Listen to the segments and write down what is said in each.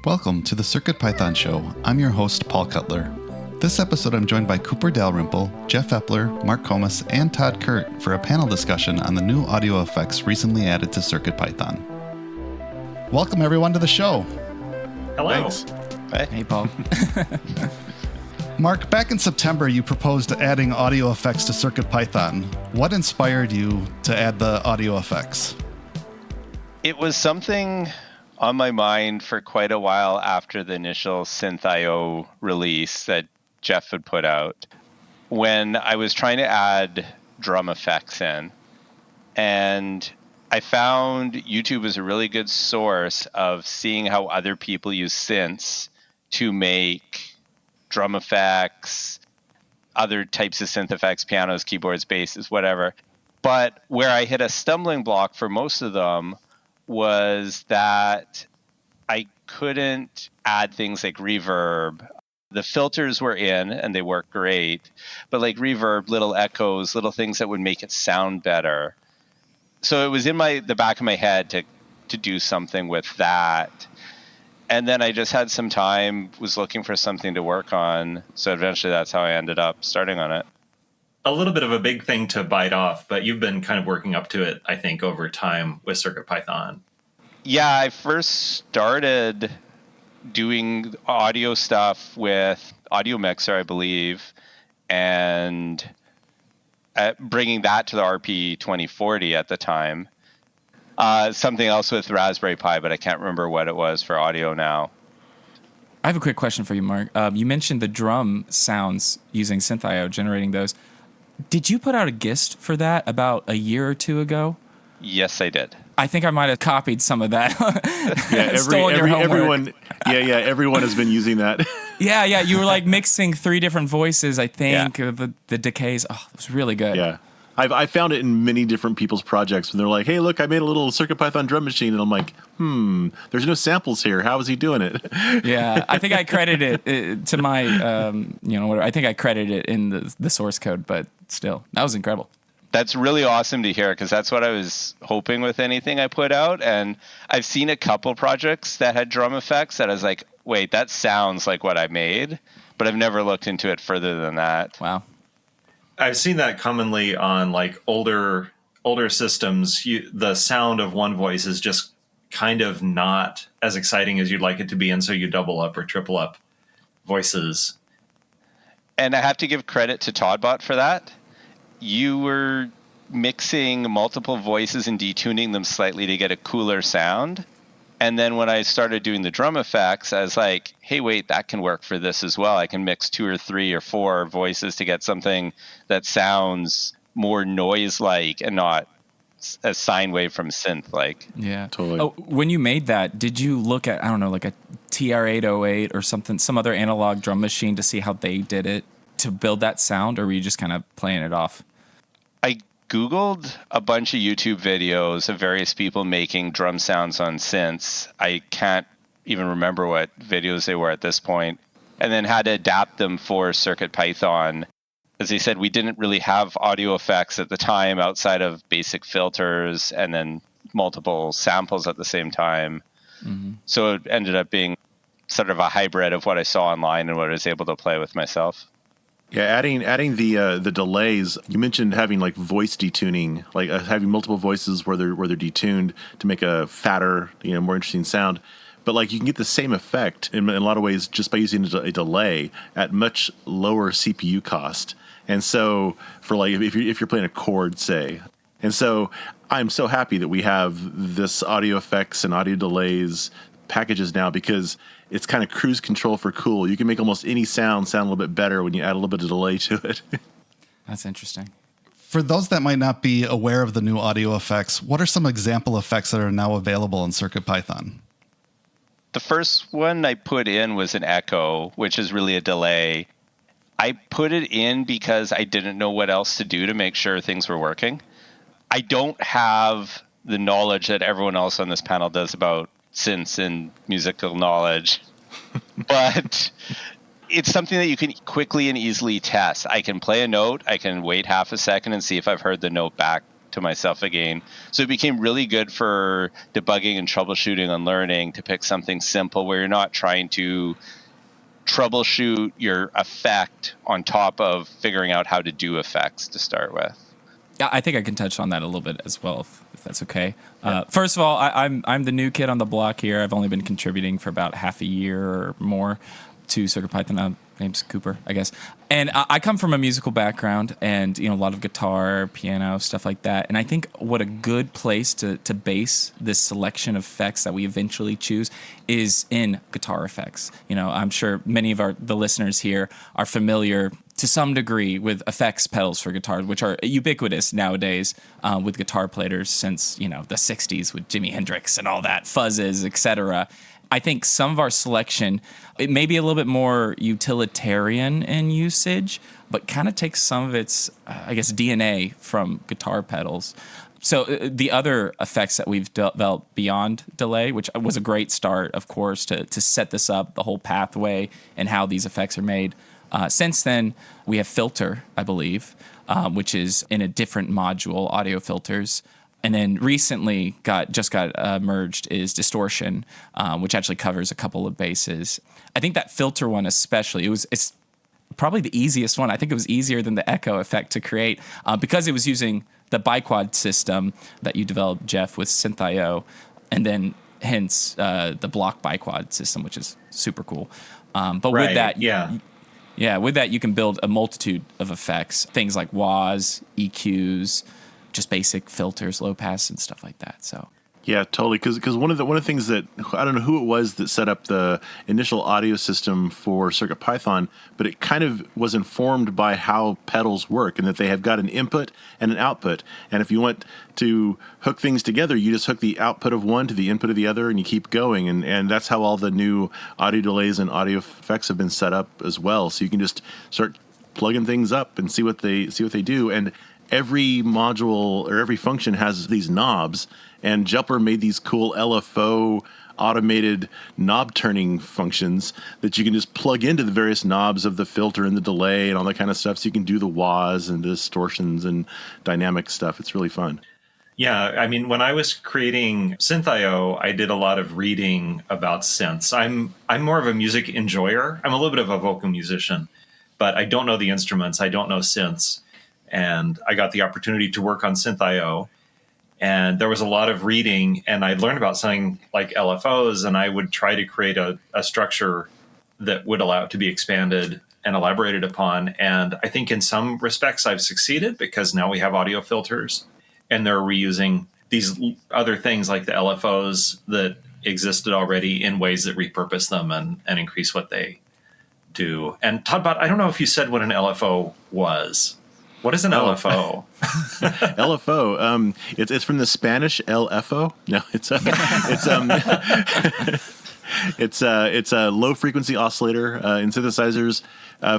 Welcome to the CircuitPython Show. I'm your host, Paul Cutler. This episode I'm joined by Cooper Dalrymple, Jeff Epler, Mark Komus, and Tod Kurt for a panel discussion on the new audio effects recently added to CircuitPython. Welcome everyone to the show. Hello. Thanks. Hey, Paul. Mark, back in September you proposed adding audio effects to CircuitPython. What inspired you to add the audio effects? It was something on my mind for quite a while after the initial Synthio release that Jeff had put out, when I was trying to add drum effects in. And I found YouTube was a really good source of seeing how other people use synths to make drum effects, other types of synth effects, pianos, keyboards, basses, whatever. But where I hit a stumbling block for most of them was that I couldn't add things like reverb. The filters were in and they work great, but like reverb, little echoes, little things that would make it sound better. So it was in the back of my head to do something with that. And then I just had some time, was looking for something to work on. So eventually that's how I ended up starting on it. A little bit of a big thing to bite off, but you've been kind of working up to it, I think, over time with CircuitPython. Yeah, I first started doing audio stuff with Audio Mixer, I believe, and bringing that to the RP 2040 at the time. Something else with Raspberry Pi, but I can't remember what it was for audio now. I have a quick question for you, Mark. You mentioned the drum sounds using Synthio, generating those. Did you put out a GIST for that about a year or two ago? Yes, I did. I think I might have copied some of that. Everyone has been using that. Yeah. You were like mixing three different voices, I think, the decays. Oh, it was really good. Yeah. I found it in many different people's projects when they're like, hey, look, I made a little CircuitPython drum machine. And I'm like, there's no samples here. How is he doing it? Yeah, I think I credited it to my, I think I credited it in the source code, but still, that was incredible. That's really awesome to hear, because that's what I was hoping with anything I put out. And I've seen a couple projects that had drum effects that I was like, wait, that sounds like what I made, but I've never looked into it further than that. Wow. I've seen that commonly on like older systems. The sound of one voice is just kind of not as exciting as you'd like it to be, and so you double up or triple up voices. And I have to give credit to Todbot for that. You were mixing multiple voices and detuning them slightly to get a cooler sound. And then when I started doing the drum effects, I was like, hey, wait, that can work for this as well. I can mix 2 or 3 or 4 voices to get something that sounds more noise-like and not a sine wave from synth-like. Yeah, totally. Oh, when you made that, did you look at, I don't know, like a TR-808 or something, some other analog drum machine to see how they did it to build that sound, or were you just kind of playing it off? I Googled a bunch of YouTube videos of various people making drum sounds on synths. I can't even remember what videos they were at this point. And then had to adapt them for CircuitPython. As I said, we didn't really have audio effects at the time outside of basic filters and then multiple samples at the same time. Mm-hmm. So it ended up being sort of a hybrid of what I saw online and what I was able to play with myself. Yeah, adding the delays. You mentioned having like voice detuning, like having multiple voices where they're detuned to make a fatter, more interesting sound. But like you can get the same effect in a lot of ways just by using a delay at much lower CPU cost. And so for like if you're playing a chord, say, and so I'm so happy that we have this audio effects and audio delays packages now, because it's kind of cruise control for cool. You can make almost any sound a little bit better when you add a little bit of delay to it. That's interesting. For those that might not be aware of the new audio effects, what are some example effects that are now available in CircuitPython? The first one I put in was an echo, which is really a delay. I put it in because I didn't know what else to do to make sure things were working. I don't have the knowledge that everyone else on this panel does about synths and musical knowledge, but it's something that you can quickly and easily test. I can play a note, I can wait half a second and see if I've heard the note back to myself again. So it became really good for debugging and troubleshooting and learning to pick something simple where you're not trying to troubleshoot your effect on top of figuring out how to do effects to start with. Yeah, I think I can touch on that a little bit as well, if that's okay. First of all, I'm the new kid on the block here. I've only been contributing for about half a year or more to CircuitPython. Name's Cooper, I guess. And I come from a musical background and, a lot of guitar, piano, stuff like that. And I think what a good place to base this selection of effects that we eventually choose is in guitar effects. I'm sure many of the listeners here are familiar to some degree with effects pedals for guitar, which are ubiquitous nowadays with guitar players since, the 60s with Jimi Hendrix and all that, fuzzes, etc. I think some of our selection, it may be a little bit more utilitarian in usage, but kind of takes some of its, DNA from guitar pedals. So the other effects that we've developed beyond delay, which was a great start, of course, to set this up, the whole pathway and how these effects are made. Since then, we have filter, I believe, which is in a different module, audio filters. And then recently just got merged is distortion, which actually covers a couple of bases. I think that filter one especially, it's probably the easiest one. I think it was easier than the echo effect to create because it was using the biquad system that you developed, Jeff, with Synthio, and then hence the block biquad system, which is super cool. But right. With that, yeah, with that you can build a multitude of effects, things like wahs, EQs, just basic filters, low pass, and stuff like that. So yeah, totally. Because one of the things that I don't know who it was that set up the initial audio system for CircuitPython, but it kind of was informed by how pedals work, and that they have got an input and an output. And if you want to hook things together, you just hook the output of one to the input of the other, and you keep going. And that's how all the new audio delays and audio effects have been set up as well. So you can just start plugging things up and see what they do. And every module or every function has these knobs, and Epler made these cool LFO automated knob turning functions that you can just plug into the various knobs of the filter and the delay and all that kind of stuff. So you can do the wahs and distortions and dynamic stuff. It's really fun. Yeah, I mean, when I was creating Synthio, I did a lot of reading about synths. I'm more of a music enjoyer. I'm a little bit of a vocal musician, but I don't know the instruments. I don't know synths. And I got the opportunity to work on Synthio, and there was a lot of reading, and I'd learn about something like LFOs, and I would try to create a structure that would allow it to be expanded and elaborated upon. And I think in some respects I've succeeded, because now we have audio filters, and they're reusing these other things like the LFOs that existed already in ways that repurpose them and increase what they do. And Tod, I don't know if you said what an LFO was. What is an LFO? LFO. It's from the Spanish LFO. No, it's a low frequency oscillator in synthesizers.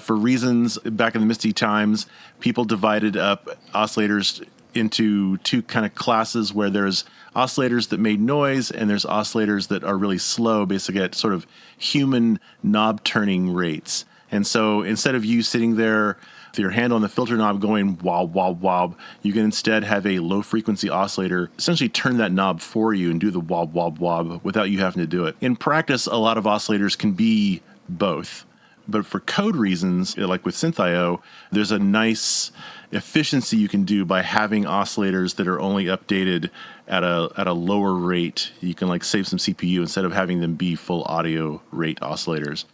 For reasons back in the misty times, people divided up oscillators into two kind of classes, where there's oscillators that made noise and there's oscillators that are really slow, basically at sort of human knob turning rates. And so instead of you sitting there with your hand on the filter knob going wob, wob, wob, you can instead have a low frequency oscillator essentially turn that knob for you and do the wob, wob, wob without you having to do it. In practice, a lot of oscillators can be both. But for code reasons, like with Synthio, there's a nice efficiency you can do by having oscillators that are only updated at a lower rate. You can like save some CPU instead of having them be full audio rate oscillators.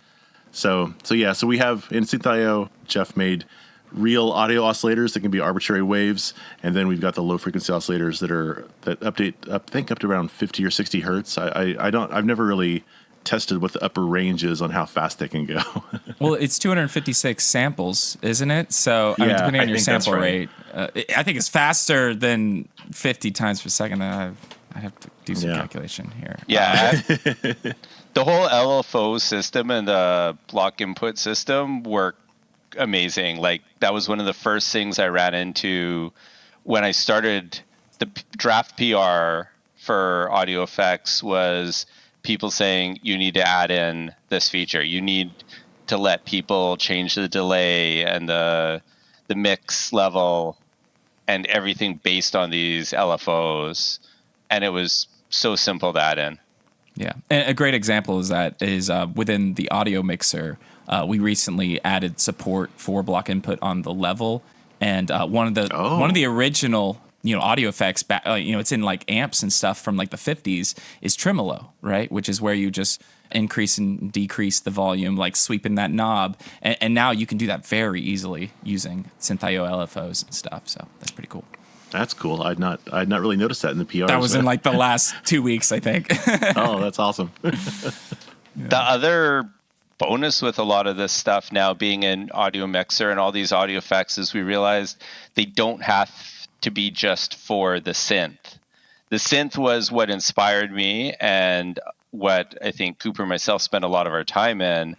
So we have in Synthio, Jeff made real audio oscillators that can be arbitrary waves, and then we've got the low frequency oscillators that update I think up to around 50 or 60 hertz. I've never really tested what the upper range is on how fast they can go. Well, it's 256 samples, isn't it? So I mean, depending on your sample rate, I think it's faster than 50 times per second. I have to do some calculation here. Yeah. The whole LFO system and the block input system work amazing. Like, that was one of the first things I ran into when I started the draft PR for audio effects, was people saying you need to add in this feature. You need to let people change the delay and the mix level. and everything based on these LFOs. And it was so simple to add in. Yeah, and a great example is within the audio mixer, we recently added support for block input on the level, and one of the original audio effects back, it's in like amps and stuff from like the 50s is tremolo, right? Which is where you just increase and decrease the volume, like sweeping that knob, and now you can do that very easily using Synthio LFOs and stuff. So that's pretty cool. That's cool. I'd not really noticed that in the PR. That was in like the last 2 weeks, I think. Oh, that's awesome. The other bonus with a lot of this stuff now being in audio mixer and all these audio effects is we realized they don't have to be just for the synth. The synth was what inspired me and what I think Cooper and myself spent a lot of our time in.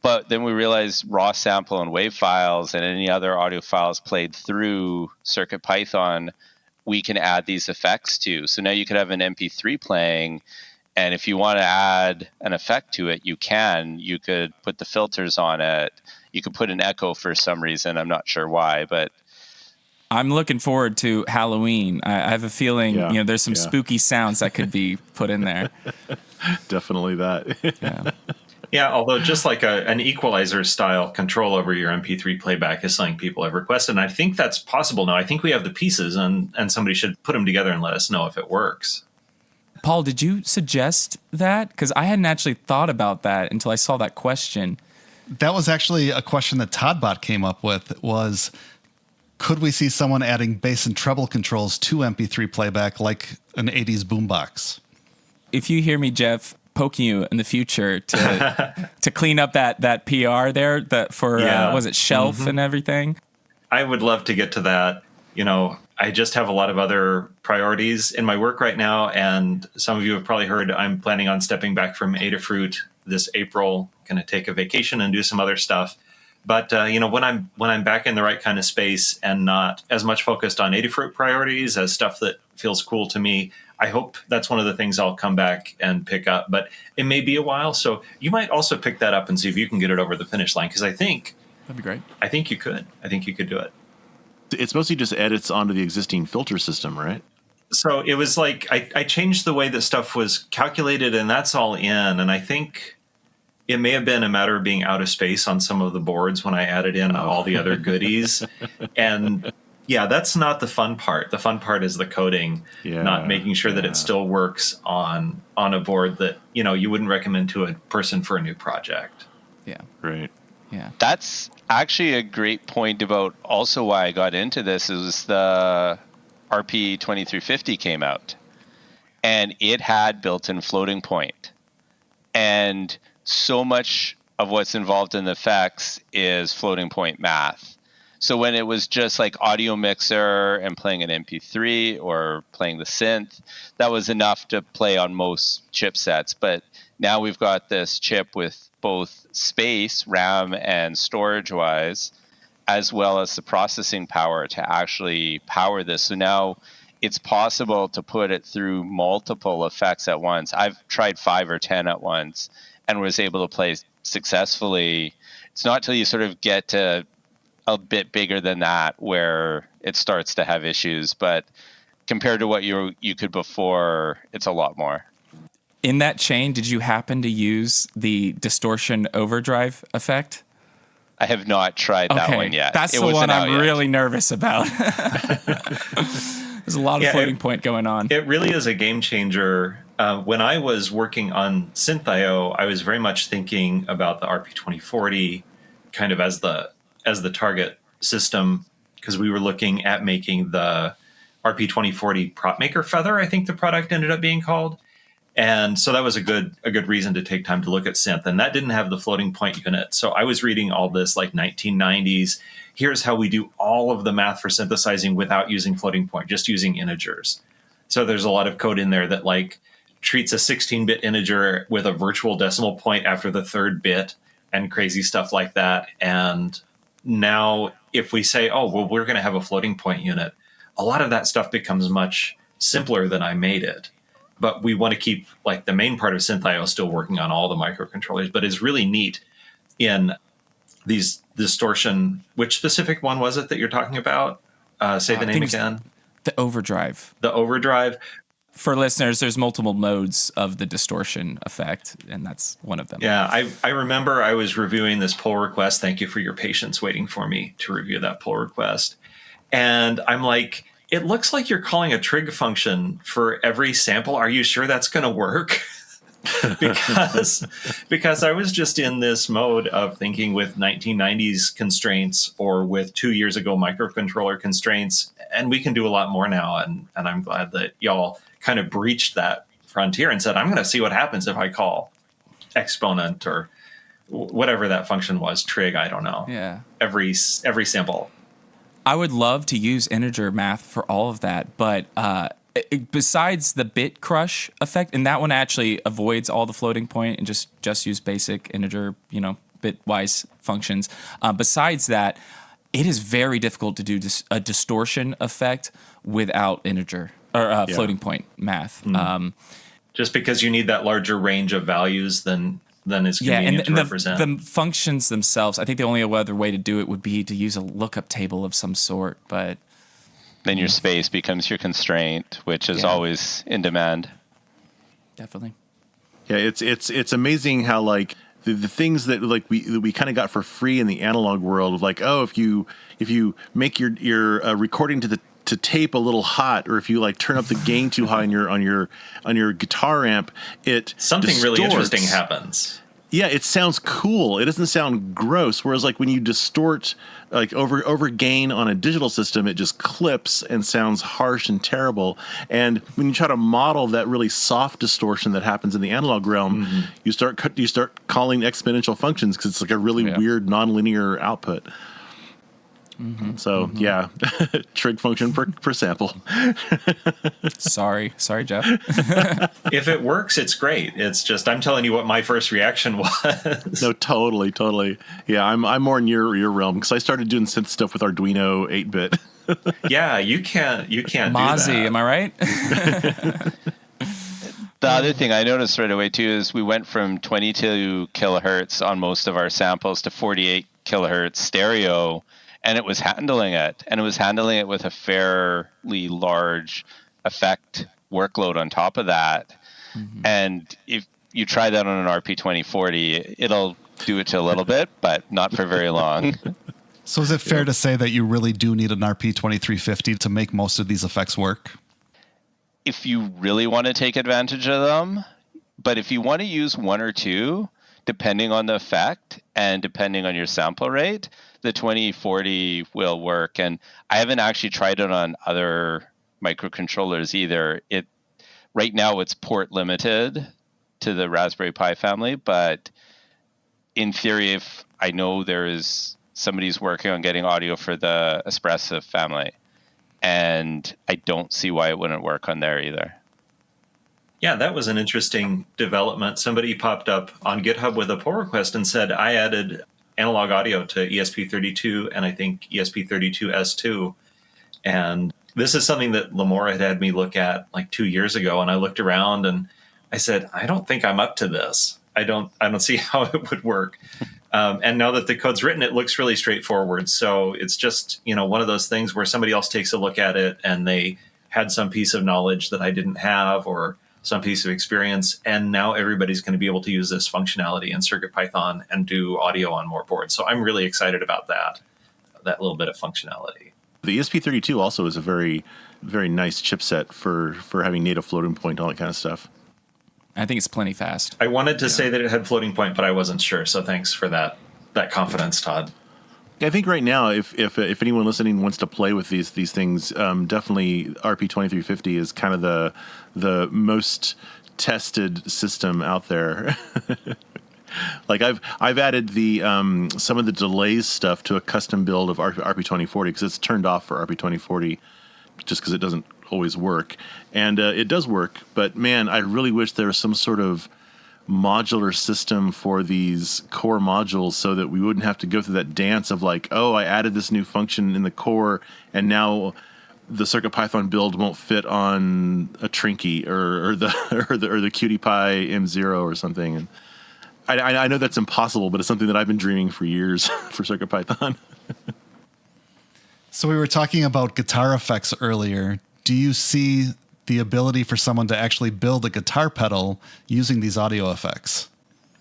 But then we realized raw sample and wave files and any other audio files played through CircuitPython, we can add these effects to. So now you could have an MP3 playing, and if you want to add an effect to it, you can. You could put the filters on it. You could put an echo for some reason. I'm not sure why, but I'm looking forward to Halloween. I have a feeling, there's some spooky sounds that could be put in there. Definitely that. Yeah. Yeah, although just like an equalizer style control over your MP3 playback is something people have requested. And I think that's possible now. I think we have the pieces and somebody should put them together and let us know if it works. Paul, did you suggest that? Because I hadn't actually thought about that until I saw that question. That was actually a question that Todbot came up with was, could we see someone adding bass and treble controls to MP3 playback like an 80s boombox? If you hear me, Jeff, poking you in the future to clean up that PR there was it shelf and everything? I would love to get to that. I just have a lot of other priorities in my work right now, and some of you have probably heard I'm planning on stepping back from Adafruit this April, going to take a vacation and do some other stuff. But when I'm back in the right kind of space and not as much focused on Adafruit priorities as stuff that feels cool to me, I hope that's one of the things I'll come back and pick up. But it may be a while, so you might also pick that up and see if you can get it over the finish line. Because I think that'd be great. I think you could. I think you could do it. It's mostly just edits onto the existing filter system, right? So it was like I changed the way that stuff was calculated, and that's all in. And I think it may have been a matter of being out of space on some of the boards when I added in all the other goodies. And yeah, that's not the fun part. The fun part is the coding, not making sure that it still works on a board that, you wouldn't recommend to a person for a new project. Yeah. Right. Yeah. that's actually a great point about also why I got into this is the RP2350 came out and it had built-in floating point. And so much of what's involved in the effects is floating point math. So when it was just like audio mixer and playing an MP3 or playing the synth, that was enough to play on most chipsets. But now we've got this chip with both space, RAM, and storage-wise, as well as the processing power to actually power this. So now it's possible to put it through multiple effects at once. I've tried 5 or 10 at once and was able to play successfully. It's not till you sort of get to a bit bigger than that where it starts to have issues, but compared to what you could before, it's a lot more. In that chain, did you happen to use the distortion overdrive effect? I have not tried that one yet. That's the one I'm really nervous about. There's a lot of floating point going on. It really is a game changer. When I was working on Synthio, I was very much thinking about the RP2040 kind of as the target system, because we were looking at making the RP2040 prop maker feather, I think the product ended up being called. And so that was a good reason to take time to look at synth. And that didn't have the floating point unit. So I was reading all this like 1990s. Here's how we do all of the math for synthesizing without using floating point, just using integers. So there's a lot of code in there that like treats a 16-bit integer with a virtual decimal point after the third bit and crazy stuff like that. And now if we say, oh, well, we're going to have a floating point unit, a lot of that stuff becomes much simpler than I made it. But we want to keep like the main part of Synthio still working on all the microcontrollers. But it's really neat in these distortion. Which specific one was it that you're talking about? Say the name again. The overdrive. The overdrive. For listeners, there's multiple modes of the distortion effect, and that's one of them. Yeah, I remember I was reviewing this pull request. Thank you for your patience waiting for me to review that pull request. And I'm like, it looks like you're calling a trig function for every sample. Are you sure that's going to work? because I was just in this mode of thinking with 1990s constraints or with 2 years ago microcontroller constraints, and we can do a lot more now. And I'm glad that y'all kind of breached that frontier and said, I'm going to see what happens if I call exponent or whatever that function was, trig, I don't know. Yeah. Every sample. I would love to use integer math for all of that, but besides the bit crush effect, and that one actually avoids all the floating point and just use basic integer, bitwise functions. Besides that, it is very difficult to do a distortion effect without integer or floating point math. Just because you need that larger range of values than is convenient to represent. The functions themselves, I think the only other way to do it would be to use a lookup table of some sort, but then your space becomes your constraint, which is always in demand. Definitely. Yeah, it's amazing how like the things that like we kind of got for free in the analog world of like, oh, if you make your recording to tape a little hot, or if you like turn up the gain too high on your guitar amp, it something distorts. Really interesting happens. Yeah, it sounds cool. It doesn't sound gross. Whereas like when you distort like over gain on a digital system, it just clips and sounds harsh and terrible. And when you try to model that really soft distortion that happens in the analog realm, you start calling exponential functions because it's like a really weird nonlinear output. So yeah, trig function per sample. Sorry, Jeff. If it works, it's great. It's just I'm telling you what my first reaction was. No, totally. Yeah, I'm more in your realm because I started doing synth stuff with Arduino 8-bit. Yeah, you can't Mozzie, do that. am I right? The other thing I noticed right away too is we went from 22 kilohertz on most of our samples to 48 kilohertz stereo. And it was handling it. And it was handling it with a fairly large effect workload on top of that. And if you try that on an RP2040, it'll do it to a little bit, but not for very long. So is it fair to say that you really do need an RP2350 to make most of these effects work? If you really want to take advantage of them, but if you want to use one or two, depending on the effect and depending on your sample rate, the 2040 will work. And I haven't actually tried it on other microcontrollers either. Right now it's port limited to the Raspberry Pi family, but in theory, if I know there is somebody's working on getting audio for the Espressif family, and I don't see why it wouldn't work on there either. Yeah, that was an interesting development. Somebody popped up on GitHub with a pull request and said, I added analog audio to ESP32 and I think ESP32S2. And this is something that Lamora had me look at like 2 years ago. And I looked around and I said, I don't think I'm up to this. I don't see how it would work. And now that the code's written, it looks really straightforward. So it's just, one of those things where somebody else takes a look at it and they had some piece of knowledge that I didn't have or some piece of experience, and now everybody's going to be able to use this functionality in CircuitPython and do audio on more boards. So I'm really excited about that little bit of functionality. The ESP32 also is a very, very nice chipset for having native floating point, all that kind of stuff. I think it's plenty fast. I wanted to say that it had floating point, but I wasn't sure. So thanks for that confidence, Todd. I think right now, if anyone listening wants to play with these things, definitely RP2350 is kind of the most tested system out there. Like I've added the some of the delays stuff to a custom build of RP2040 because it's turned off for RP2040 just because it doesn't always work, and it does work. But man, I really wish there was some sort of modular system for these core modules so that we wouldn't have to go through that dance of like, oh, I added this new function in the core and now the CircuitPython build won't fit on a Trinky or the QtPy M0 or something. And I know that's impossible, but it's something that I've been dreaming for years for CircuitPython. So we were talking about guitar effects earlier. Do you see the ability for someone to actually build a guitar pedal using these audio effects?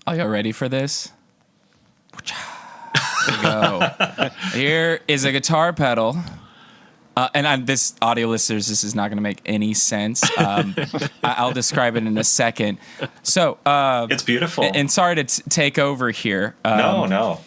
Are you ready for this? Here we go. Here is a guitar pedal. This audio listeners, this is not going to make any sense. I'll describe it in a second. So it's beautiful. And sorry to take over here. No.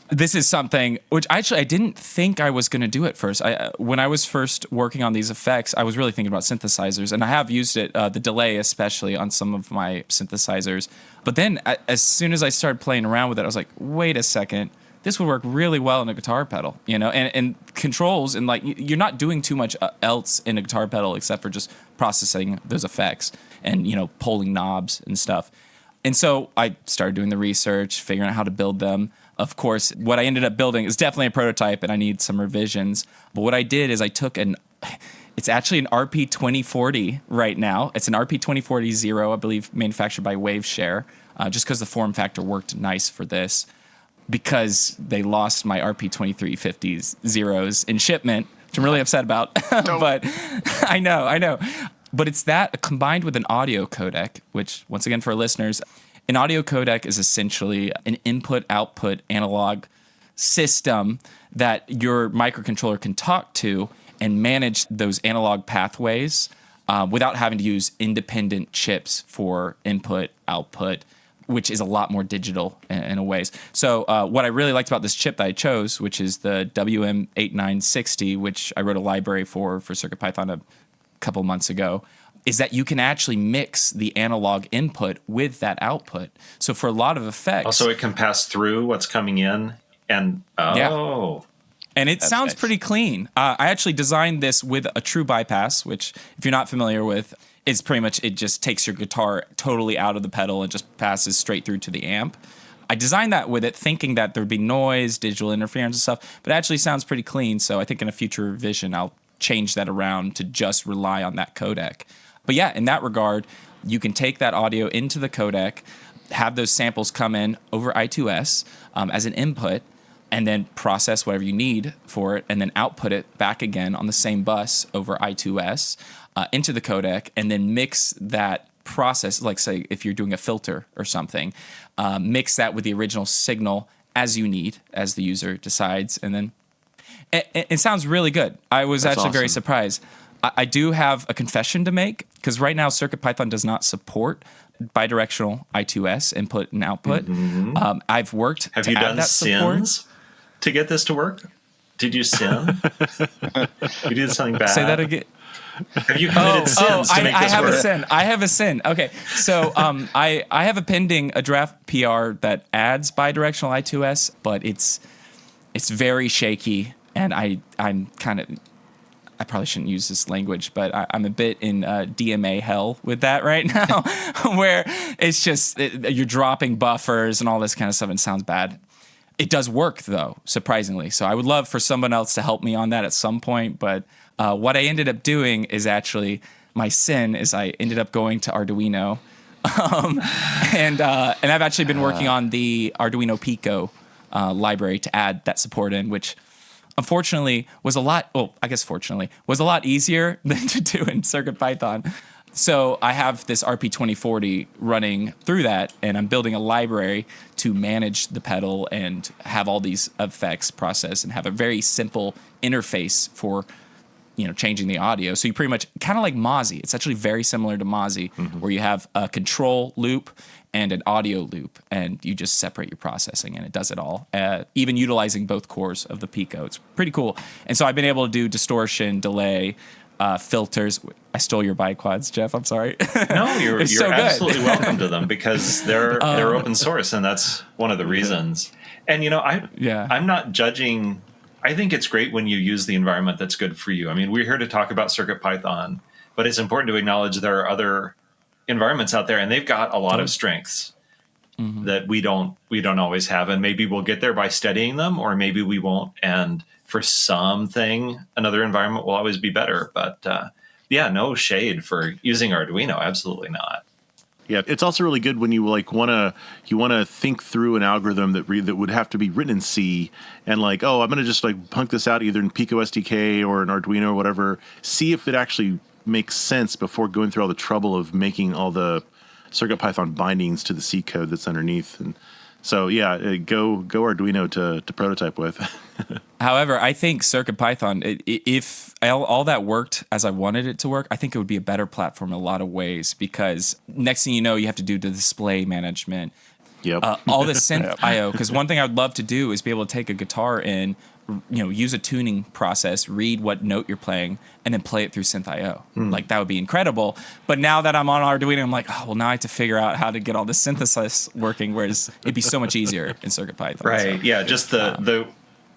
This is something which I didn't think I was going to do at first. When I was first working on these effects, I was really thinking about synthesizers, and I have used it, the delay especially, on some of my synthesizers. But then as soon as I started playing around with it, I was like, wait a second, this would work really well in a guitar pedal, and controls, and like you're not doing too much else in a guitar pedal except for just processing those effects and, pulling knobs and stuff. And so I started doing the research, figuring out how to build them. Of course, what I ended up building is definitely a prototype, and I need some revisions. But what I did is I took it's actually an RP2040 right now. It's an RP2040 Zero, I believe, manufactured by Waveshare, just because the form factor worked nice for this. Because they lost my RP2350 Zeros in shipment, which I'm really upset about. But I know. But it's that combined with an audio codec, which, once again, for our listeners, an audio codec is essentially an input-output analog system that your microcontroller can talk to and manage those analog pathways without having to use independent chips for input, output, which is a lot more digital in a ways. So what I really liked about this chip that I chose, which is the WM8960, which I wrote a library for CircuitPython a couple months ago, is that you can actually mix the analog input with that output. So for a lot of effects... Also, it can pass through what's coming in and... Yeah. And it sounds pretty clean. I actually designed this with a true bypass, which, if you're not familiar with, is pretty much it just takes your guitar totally out of the pedal and just passes straight through to the amp. I designed that with it thinking that there'd be noise, digital interference and stuff, but it actually sounds pretty clean. So I think in a future revision, I'll change that around to just rely on that codec. But yeah, in that regard, you can take that audio into the codec, have those samples come in over I2S as an input, and then process whatever you need for it, and then output it back again on the same bus over I2S into the codec, and then mix that process, like say if you're doing a filter or something, mix that with the original signal as you need, as the user decides, and then it sounds really good. I was actually very surprised. I do have a confession to make, because right now CircuitPython does not support bidirectional I2S input and output. Mm-hmm. I've worked Have to you add done that support. sins to get this to work? Did you sin? You did something bad? Say that again. Have you committed sins to make this have work? I have a sin. Okay, so I have a draft PR that adds bidirectional I2S, but it's very shaky, and I'm kind of... I probably shouldn't use this language, but I'm a bit in DMA hell with that right now, where it's just you're dropping buffers and all this kind of stuff, and it sounds bad. It does work, though, surprisingly. So I would love for someone else to help me on that at some point. But what I ended up doing is actually my sin is I ended up going to Arduino, and I've actually been working on the Arduino Pico library to add that support in, which unfortunately was a lot easier than to do in CircuitPython. So I have this RP2040 running through that, and I'm building a library to manage the pedal and have all these effects processed and have a very simple interface for, changing the audio. So you pretty much kind of like Mozzie. It's actually very similar to Mozzie, where you have a control loop and an audio loop, and you just separate your processing, and it does it all, even utilizing both cores of the Pico. It's pretty cool. And so I've been able to do distortion, delay, filters. I stole your biquads, Jeff. I'm sorry. No, you're so absolutely welcome to them, because they're open source, and that's one of the reasons. And I'm not judging. I think it's great when you use the environment that's good for you. I mean, we're here to talk about CircuitPython, but it's important to acknowledge there are other environments out there, and they've got a lot of strengths that we don't always have, and maybe we'll get there by studying them, or maybe we won't. And for something, another environment will always be better. But no shade for using Arduino. Absolutely not. Yeah, it's also really good when you want to think through an algorithm that would have to be written in C, and I'm going to just punk this out either in Pico SDK or an Arduino or whatever. See if it actually makes sense before going through all the trouble of making all the CircuitPython bindings to the C code that's underneath. And so go Arduino to prototype with. However, I think CircuitPython, if all that worked as I wanted it to work, I think it would be a better platform in a lot of ways, because next thing you know, you have to do the display management, Yep. all the synth I/O. Because one thing I would love to do is be able to take a guitar and use a tuning process, read what note you're playing, and then play it through Synthio. That would be incredible. But now that I'm on Arduino, I'm like, now I have to figure out how to get all the synthesis working, whereas it'd be so much easier in CircuitPython. Right. So, Yeah. Just the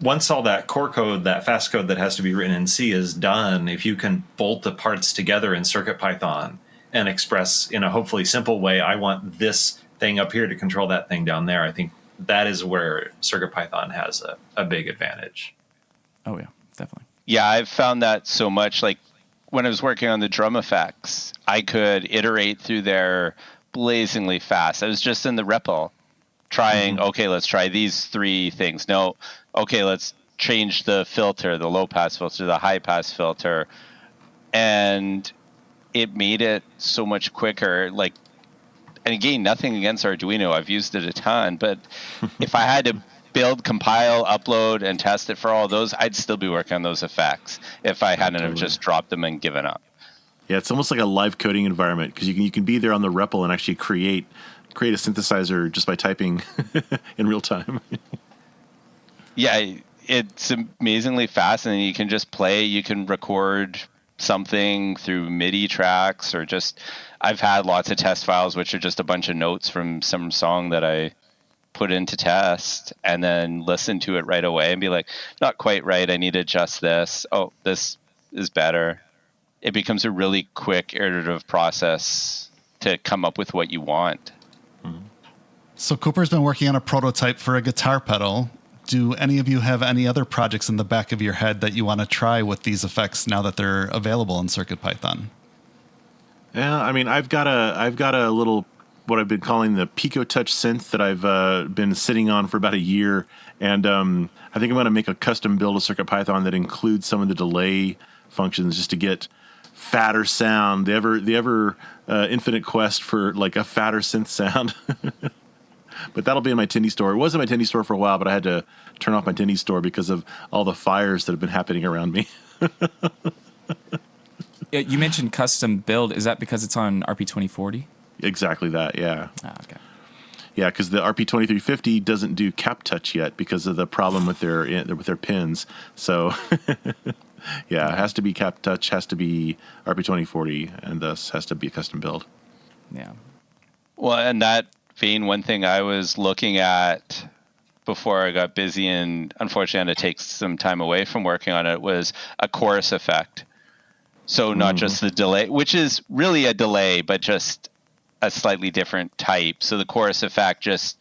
once all that core code, that fast code that has to be written in C is done, if you can bolt the parts together in CircuitPython and express in a hopefully simple way, I want this thing up here to control that thing down there, I think that is where CircuitPython has a big advantage. Oh, yeah, definitely. Yeah, I've found that so much. Like when I was working on the drum effects, I could iterate through there blazingly fast. I was just in the REPL trying, okay, let's try these 3 things. No, okay, let's change the filter, the low pass filter, the high pass filter. And it made it so much quicker. And again, nothing against Arduino. I've used it a ton, but if I had to build, compile, upload, and test it for all those, I'd still be working on those effects if I hadn't have just dropped them and given up. Yeah, it's almost like a live coding environment, because you can be there on the REPL and actually create a synthesizer just by typing in real time. Yeah, it's amazingly fast, and you can just play. You can record something through MIDI tracks, or I've had lots of test files which are just a bunch of notes from some song that I put into test, and then listen to it right away and be like, not quite right, I need to adjust this. Oh, this is better. It becomes a really quick iterative process to come up with what you want. So Cooper's been working on a prototype for a guitar pedal. Do any of you have any other projects in the back of your head that you want to try with these effects now that they're available in CircuitPython? Yeah, I mean, I've got a little, what I've been calling the Pico Touch synth that I've been sitting on for about a year, and I think I'm going to make a custom build of CircuitPython that includes some of the delay functions just to get fatter sound. The ever infinite quest for a fatter synth sound. But that'll be in my Tindy store. It was in my Tindy store for a while, but I had to turn off my Tindy store because of all the fires that have been happening around me. You mentioned custom build. Is that because it's on RP2040? Exactly that, yeah. Okay. Yeah, because the RP2350 doesn't do cap touch yet because of the problem with their pins. So, yeah, it has to be cap touch, has to be RP2040, and thus has to be a custom build. Yeah. Well, and that vein, one thing I was looking at before I got busy and unfortunately had to take some time away from working on it was a chorus effect. So not just the delay, which is really a delay, but just a slightly different type. So the chorus effect, just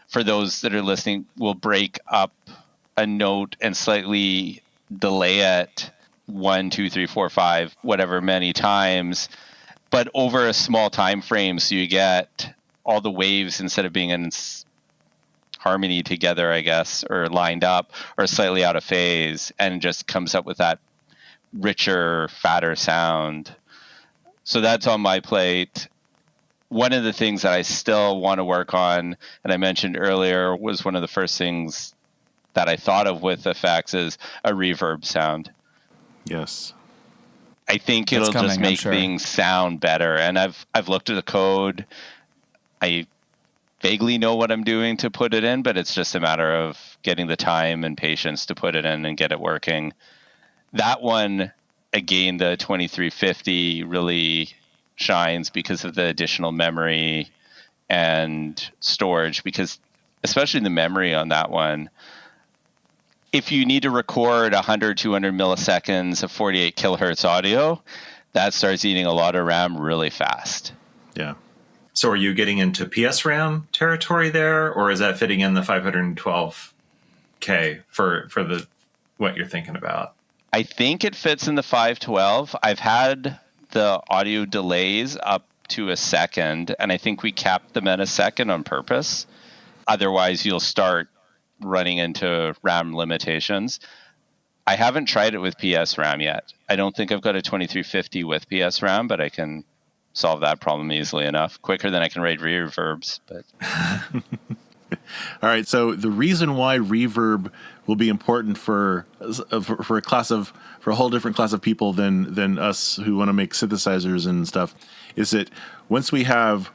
for those that are listening, will break up a note and slightly delay it 1, 2, 3, 4, 5, whatever many times, but over a small time frame. So you get all the waves, instead of being in harmony together, I guess, or lined up or slightly out of phase, and just comes up with that richer, fatter sound. So that's on my plate. One of the things that I still want to work on, and I mentioned earlier, was one of the first things that I thought of with effects is a reverb sound. Yes. I think That's it'll coming, just I'm make sure. things sound better. And I've looked at the code. I vaguely know what I'm doing to put it in, but it's just a matter of getting the time and patience to put it in and get it working. That one, again, the 2350 really shines because of the additional memory and storage, because especially the memory on that one, if you need to record 100, 200 milliseconds of 48 kilohertz audio, that starts eating a lot of RAM really fast. Yeah. So are you getting into PSRAM territory there, or is that fitting in the 512K for the what you're thinking about? I think it fits in the 512. I've had the audio delays up to a second, and I think we capped them at a second on purpose. Otherwise, you'll start running into RAM limitations. I haven't tried it with PS RAM yet. I don't think I've got a 2350 with PS RAM, but I can solve that problem easily enough, quicker than I can write reverbs. But all right, so the reason why reverb will be important for a whole different class of people than us who want to make synthesizers and stuff is that once we have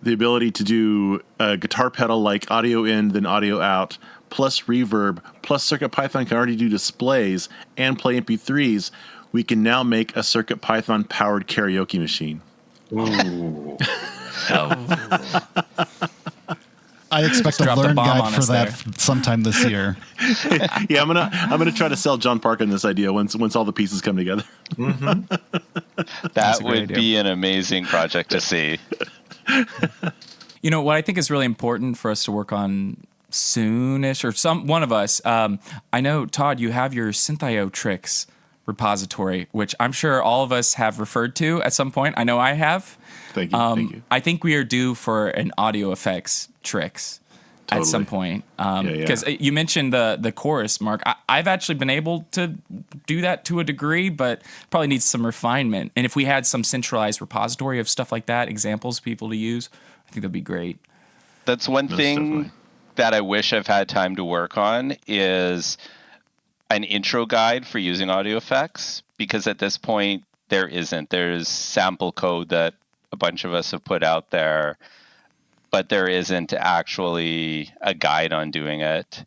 the ability to do a guitar pedal like audio in then audio out plus reverb plus CircuitPython can already do displays and play MP3s, we can now make a CircuitPython powered karaoke machine. Ooh. I expect a Dropped a learn bomb guide on for us that there. sometime this year. Yeah, I'm gonna try to sell John Park on this idea once all the pieces come together. that a great would idea. be an amazing project to see. You know, what I think is really important for us to work on soonish, or one of us, I know, Tod, you have your Synthio tricks repository, which I'm sure all of us have referred to at some point. I know I have. Thank you. Thank you. I think we are due for an audio effects tricks at some point. Because you mentioned the chorus, Mark. I've actually been able to do that to a degree, but probably needs some refinement. And if we had some centralized repository of stuff like that, examples people to use, I think that'd be great. That's one thing definitely. that I wish I've had time to work on is an intro guide for using audio effects, because at this point there isn't. There's sample code that a bunch of us have put out there, but there isn't actually a guide on doing it.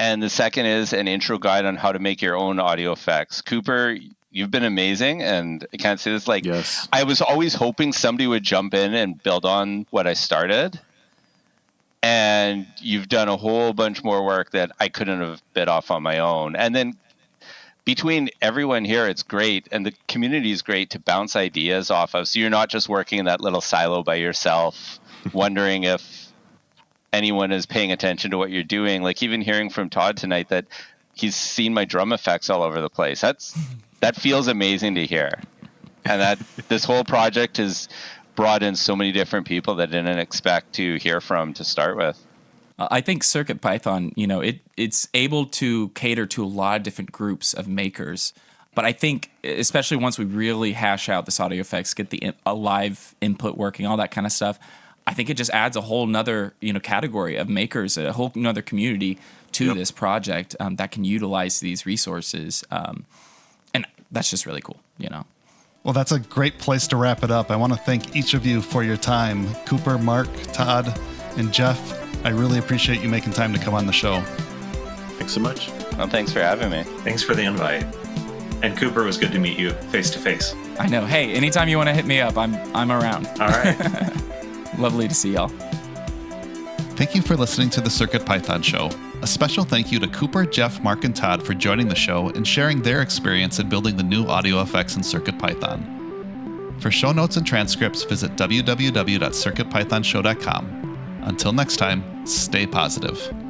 And the second is an intro guide on how to make your own audio effects. Cooper, you've been amazing, and I can't say this, like, Yes. I was always hoping somebody would jump in and build on what I started. And you've done a whole bunch more work that I couldn't have bit off on my own. And then between everyone here, it's great. And the community is great to bounce ideas off of. So you're not just working in that little silo by yourself, wondering if anyone is paying attention to what you're doing. Like even hearing from Tod tonight that he's seen my drum effects all over the place. That feels amazing to hear. And that this whole project has brought in so many different people that I didn't expect to hear from to start with. I think CircuitPython, you know, it's able to cater to a lot of different groups of makers. But I think, especially once we really hash out this audio effects, get a live input working, all that kind of stuff, I think it just adds a whole nother, category of makers, a whole nother community to this project that can utilize these resources. And that's just really cool, Well, that's a great place to wrap it up. I want to thank each of you for your time. Cooper, Mark, Tod, and Jeff, I really appreciate you making time to come on the show. Thanks so much. Well, thanks for having me. Thanks for the invite. And Cooper, it was good to meet you face to face. I know. Hey, anytime you want to hit me up, I'm around. All right. Lovely to see y'all. Thank you for listening to the CircuitPython Show. A special thank you to Cooper, Jeff, Mark, and Tod for joining the show and sharing their experience in building the new audio effects in CircuitPython. For show notes and transcripts, visit www.circuitpythonshow.com. Until next time, stay positive.